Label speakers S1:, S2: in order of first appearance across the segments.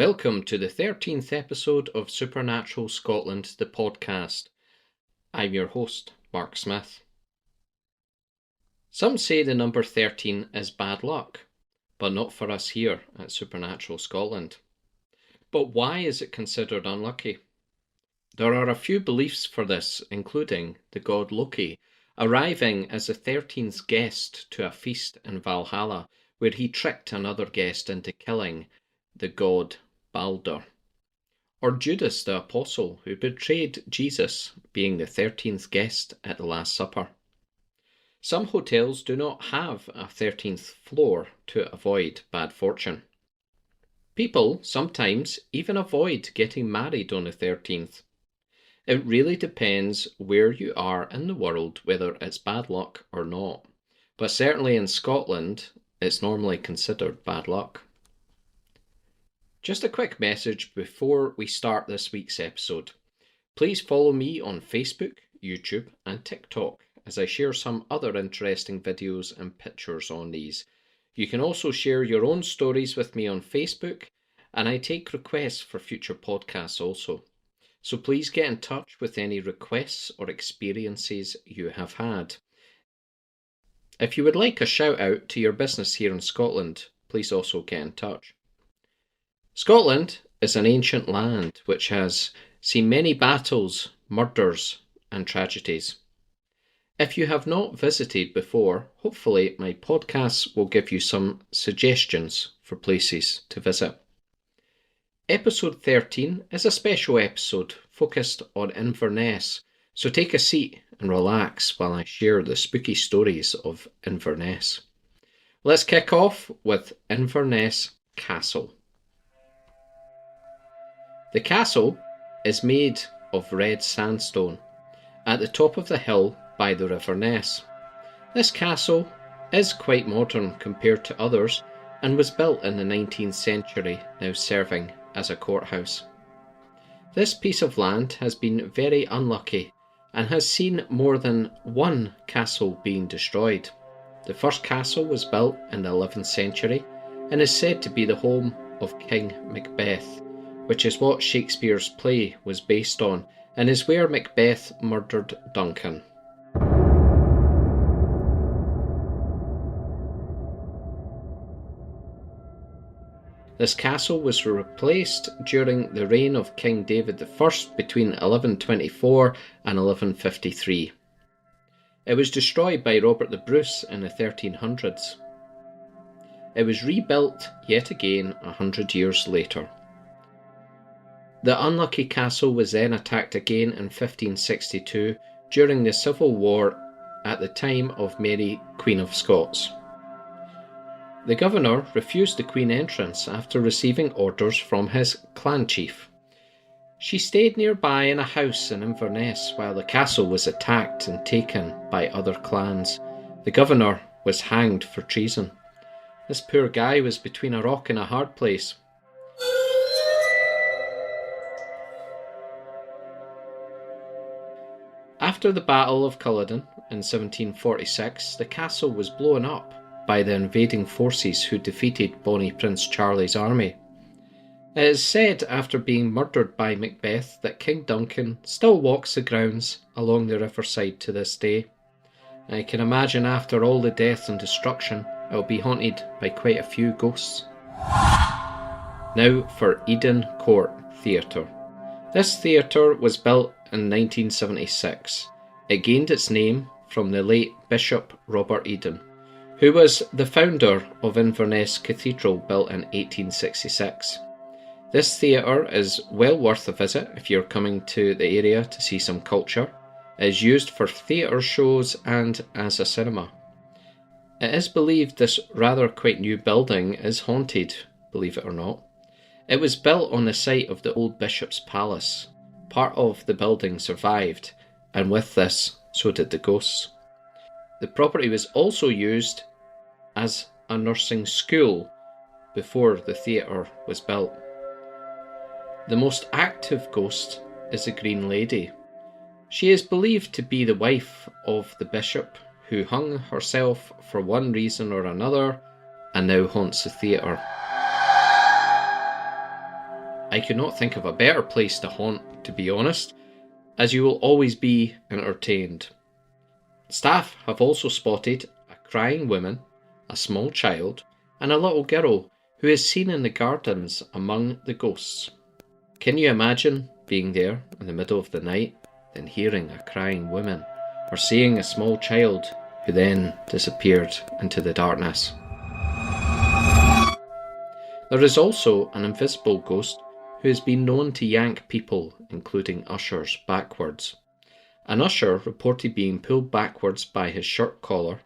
S1: Welcome to the 13th episode of Supernatural Scotland, the podcast. I'm your host, Mark Smith. Some say the number 13 is bad luck, but not for us here at Supernatural Scotland. But why is it considered unlucky? There are a few beliefs for this, including the god Loki arriving as the 13th guest to a feast in Valhalla, where he tricked another guest into killing the god Balder. Or Judas the Apostle, who betrayed Jesus, being the 13th guest at the Last Supper. Some hotels do not have a 13th floor to avoid bad fortune. People sometimes even avoid getting married on the 13th. It really depends where you are in the world, whether it's bad luck or not. But certainly in Scotland, it's normally considered bad luck. Just a quick message before we start this week's episode. Please follow me on Facebook, YouTube and TikTok as I share some other interesting videos and pictures on these. You can also share your own stories with me on Facebook, and I take requests for future podcasts also. So please get in touch with any requests or experiences you have had. If you would like a shout out to your business here in Scotland, please also get in touch. Scotland is an ancient land which has seen many battles, murders and tragedies. If you have not visited before, hopefully my podcasts will give you some suggestions for places to visit. Episode 13 is a special episode focused on Inverness, so take a seat and relax while I share the spooky stories of Inverness. Let's kick off with Inverness Castle. The castle is made of red sandstone at the top of the hill by the River Ness. This castle is quite modern compared to others and was built in the 19th century, now serving as a courthouse. This piece of land has been very unlucky and has seen more than one castle being destroyed. The first castle was built in the 11th century and is said to be the home of King Macbeth, which is what Shakespeare's play was based on and is where Macbeth murdered Duncan. This castle was replaced during the reign of King David I between 1124 and 1153. It was destroyed by Robert the Bruce in the 1300s. It was rebuilt yet again 100 years later. The unlucky castle was then attacked again in 1562 during the Civil War at the time of Mary, Queen of Scots. The governor refused the Queen entrance after receiving orders from his clan chief. She stayed nearby in a house in Inverness while the castle was attacked and taken by other clans. The governor was hanged for treason. This poor guy was between a rock and a hard place. After the Battle of Culloden in 1746, the castle was blown up by the invading forces who defeated Bonnie Prince Charlie's army. It is said after being murdered by Macbeth that King Duncan still walks the grounds along the riverside to this day. I can imagine after all the death and destruction, it will be haunted by quite a few ghosts. Now for Eden Court Theatre. This theatre was built in 1976. It gained its name from the late Bishop Robert Eden, who was the founder of Inverness Cathedral, built in 1866. This theatre is well worth a visit if you're coming to the area to see some culture. It is used for theatre shows and as a cinema. It is believed this rather quite new building is haunted, believe it or not. It was built on the site of the old Bishop's Palace. Part of the building survived, and with this, so did the ghosts. The property was also used as a nursing school before the theatre was built. The most active ghost is the Green Lady. She is believed to be the wife of the bishop who hung herself for one reason or another and now haunts the theatre. I could not think of a better place to haunt, to be honest, as you will always be entertained. Staff have also spotted a crying woman, a small child, and a little girl who is seen in the gardens among the ghosts. Can you imagine being there in the middle of the night, then hearing a crying woman, or seeing a small child who then disappeared into the darkness? There is also an invisible ghost who has been known to yank people, including ushers, backwards. An usher reported being pulled backwards by his shirt collar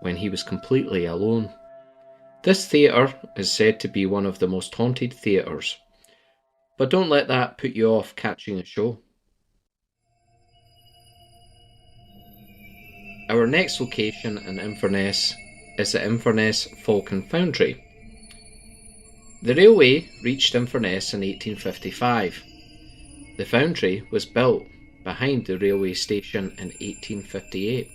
S1: when he was completely alone. This theatre is said to be one of the most haunted theatres, but don't let that put you off catching a show. Our next location in Inverness is the Inverness Falcon Foundry. The railway reached Inverness in 1855. The foundry was built behind the railway station in 1858.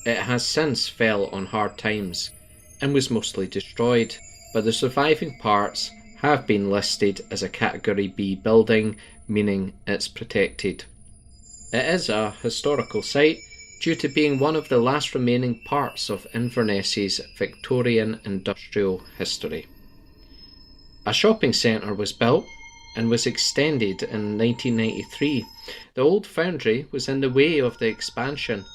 S1: It has since fell on hard times and was mostly destroyed, but the surviving parts have been listed as a Category B building, meaning it's protected. It is a historical site due to being one of the last remaining parts of Inverness's Victorian industrial history. A shopping centre was built and was extended in 1993. The old foundry was in the way of the expansion,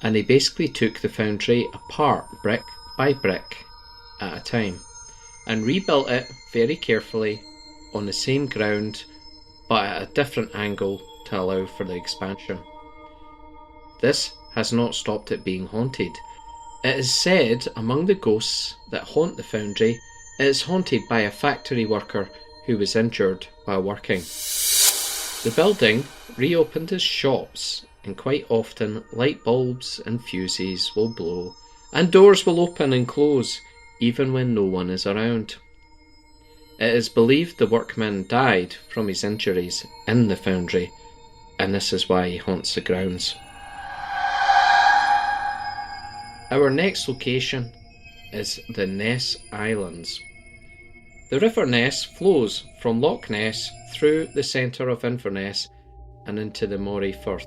S1: and they basically took the foundry apart brick by brick at a time and rebuilt it very carefully on the same ground but at a different angle to allow for the expansion. This has not stopped it being haunted. It is said among the ghosts that haunt the foundry, it is haunted by a factory worker who was injured while working. The building reopened as shops, and quite often light bulbs and fuses will blow, and doors will open and close, even when no one is around. It is believed the workman died from his injuries in the foundry, and this is why he haunts the grounds. Our next location is the Ness Islands. The River Ness flows from Loch Ness through the centre of Inverness and into the Moray Firth.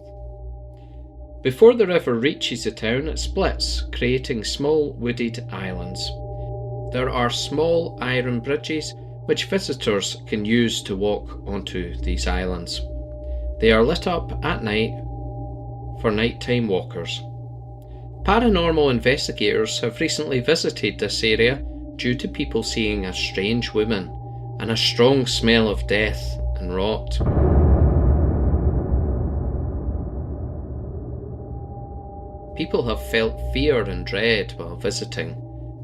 S1: Before the river reaches the town, it splits, creating small wooded islands. There are small iron bridges which visitors can use to walk onto these islands. They are lit up at night for nighttime walkers. Paranormal investigators have recently visited this area due to people seeing a strange woman and a strong smell of death and rot. People have felt fear and dread while visiting,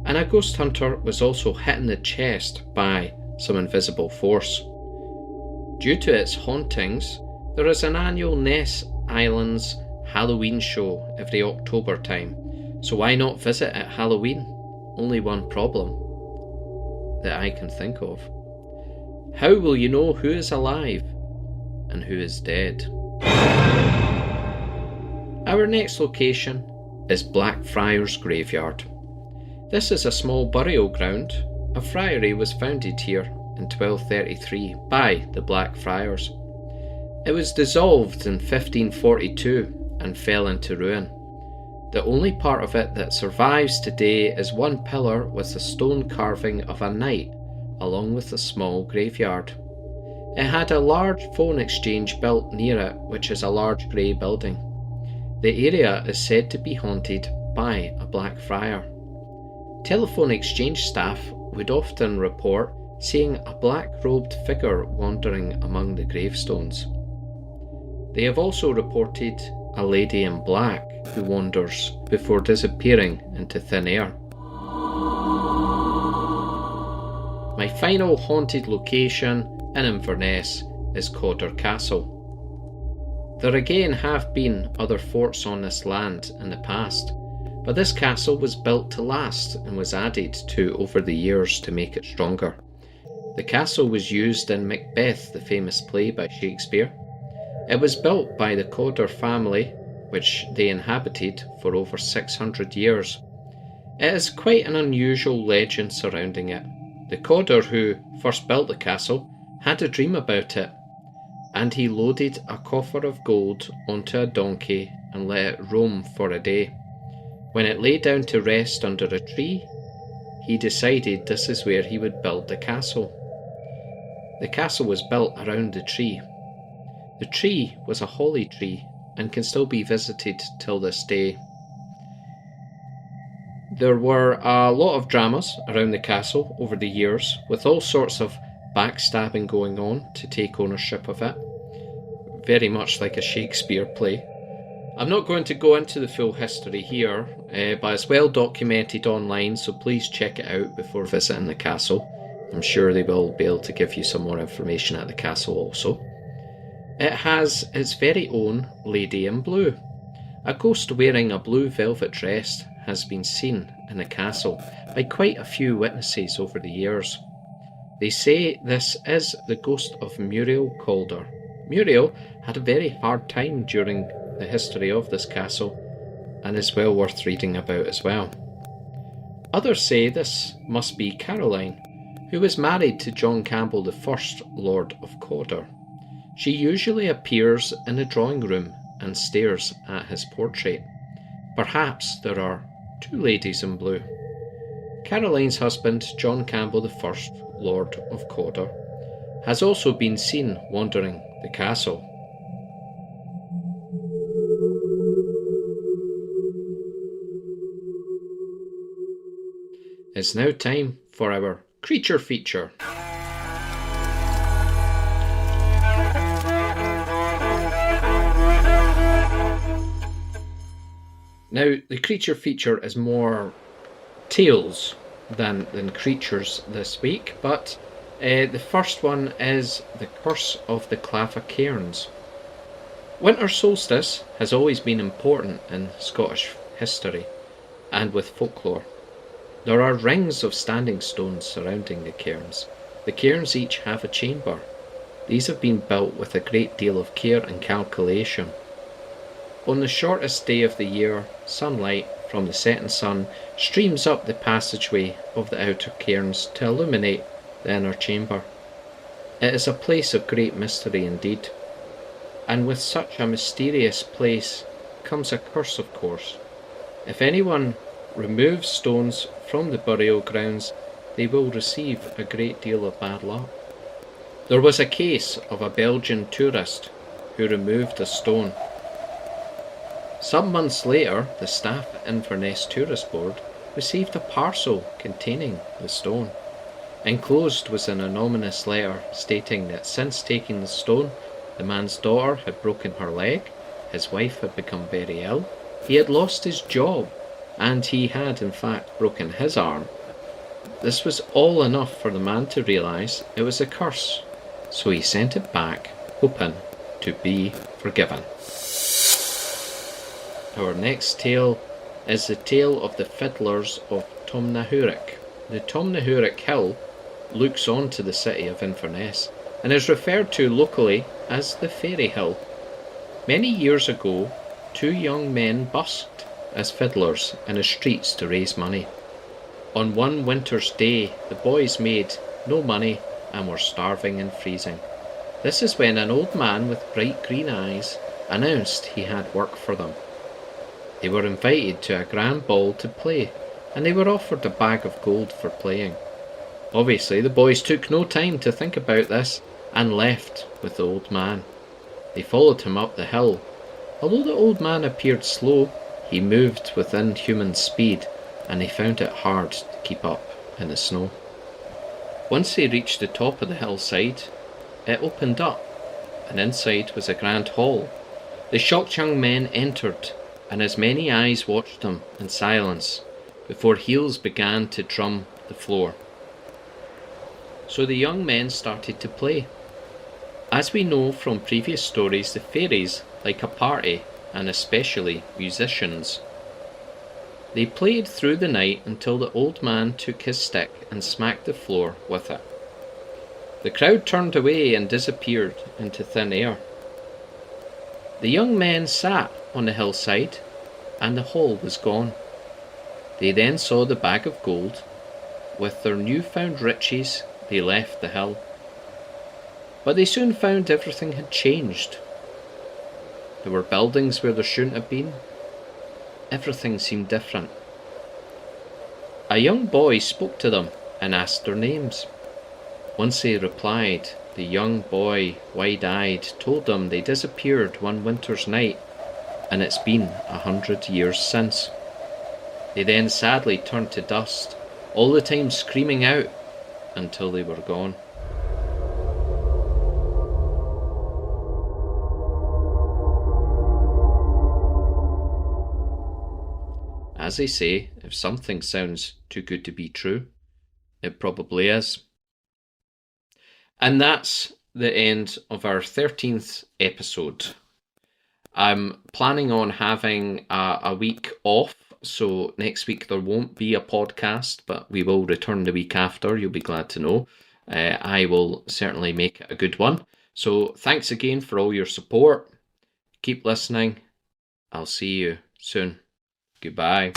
S1: and a ghost hunter was also hit in the chest by some invisible force. Due to its hauntings, there is an annual Ness Islands Halloween show every October time, so why not visit at Halloween? Only one problem that I can think of. How will you know who is alive and who is dead? Our next location is Blackfriars Graveyard. This is a small burial ground. A friary was founded here in 1233 by the Blackfriars. It was dissolved in 1542 and fell into ruin. The only part of it that survives today is one pillar with a stone carving of a knight, along with a small graveyard. It had a large phone exchange built near it, which is a large grey building. The area is said to be haunted by a black friar. Telephone exchange staff would often report seeing a black-robed figure wandering among the gravestones. They have also reported a lady in black who wanders before disappearing into thin air. My final haunted location in Inverness is Codder Castle. There again have been other forts on this land in the past, but this castle was built to last and was added to over the years to make it stronger. The castle was used in Macbeth, the famous play by Shakespeare. It was built by the Codder family, which they inhabited for over 600 years. It is quite an unusual legend surrounding it. The Codder who first built the castle had a dream about it, and he loaded a coffer of gold onto a donkey and let it roam for a day. When it lay down to rest under a tree, he decided this is where he would build the castle. The castle was built around the tree. The tree was a holly tree and can still be visited till this day. There were a lot of dramas around the castle over the years, with all sorts of backstabbing going on to take ownership of it. Very much like a Shakespeare play. I'm not going to go into the full history here, but it's well documented online, so please check it out before visiting the castle. I'm sure they will be able to give you some more information at the castle also. It has its very own Lady in Blue. A ghost wearing a blue velvet dress has been seen in the castle by quite a few witnesses over the years. They say this is the ghost of Muriel Calder. Muriel had a very hard time during the history of this castle, and is well worth reading about as well. Others say this must be Caroline, who was married to John Campbell, the first Lord of Calder. She usually appears in the drawing room and stares at his portrait. Perhaps there are two ladies in blue. Caroline's husband, John Campbell, the first Lord of Calder, has also been seen wandering the castle. It's now time for our creature feature. Now, the creature feature is more tales than creatures this week, but the first one is The Curse of the Clava Cairns. Winter solstice has always been important in Scottish history and with folklore. There are rings of standing stones surrounding the cairns. The cairns each have a chamber. These have been built with a great deal of care and calculation. On the shortest day of the year, sunlight from the setting sun streams up the passageway of the outer cairns to illuminate the inner chamber. It is a place of great mystery indeed, and with such a mysterious place comes a curse, of course. If anyone removes stones from the burial grounds, they will receive a great deal of bad luck. There was a case of a Belgian tourist who removed a stone. Some months later, the staff at Inverness Tourist Board received a parcel containing the stone. Enclosed was an anonymous letter stating that since taking the stone, the man's daughter had broken her leg, his wife had become very ill, he had lost his job, and he had in fact broken his arm. This was all enough for the man to realise it was a curse, so he sent it back, hoping to be forgiven. Our next tale is the tale of the fiddlers of Tomnahurich. The Tomnahurich Hill looks on to the city of Inverness and is referred to locally as the Fairy Hill. Many years ago, two young men busked as fiddlers in the streets to raise money. On one winter's day, the boys made no money and were starving and freezing. This is when an old man with bright green eyes announced he had work for them. They were invited to a grand ball to play, and they were offered a bag of gold for playing. Obviously, the boys took no time to think about this and left with the old man. They followed him up the hill. Although the old man appeared slow, he moved with inhuman speed, and they found it hard to keep up in the snow. Once they reached the top of the hillside, it opened up, and inside was a grand hall. The shocked young men entered, and as many eyes watched them in silence before heels began to drum the floor. So the young men started to play. As we know from previous stories, the fairies like a party, and especially musicians. They played through the night until the old man took his stick and smacked the floor with it. The crowd turned away and disappeared into thin air. The young men sat on the hillside, and the hall was gone. They then saw the bag of gold. With their newfound riches, they left the hill. But they soon found everything had changed. There were buildings where there shouldn't have been. Everything seemed different. A young boy spoke to them and asked their names. Once they replied, the young boy, wide-eyed, told them they disappeared one winter's night, and it's been 100 years since. They then sadly turned to dust, all the time screaming out until they were gone. As they say, if something sounds too good to be true, it probably is. And that's the end of our 13th episode. I'm planning on having a week off, so next week there won't be a podcast, but we will return the week after, you'll be glad to know. I will certainly make it a good one. So thanks again for all your support. Keep listening. I'll see you soon. Goodbye.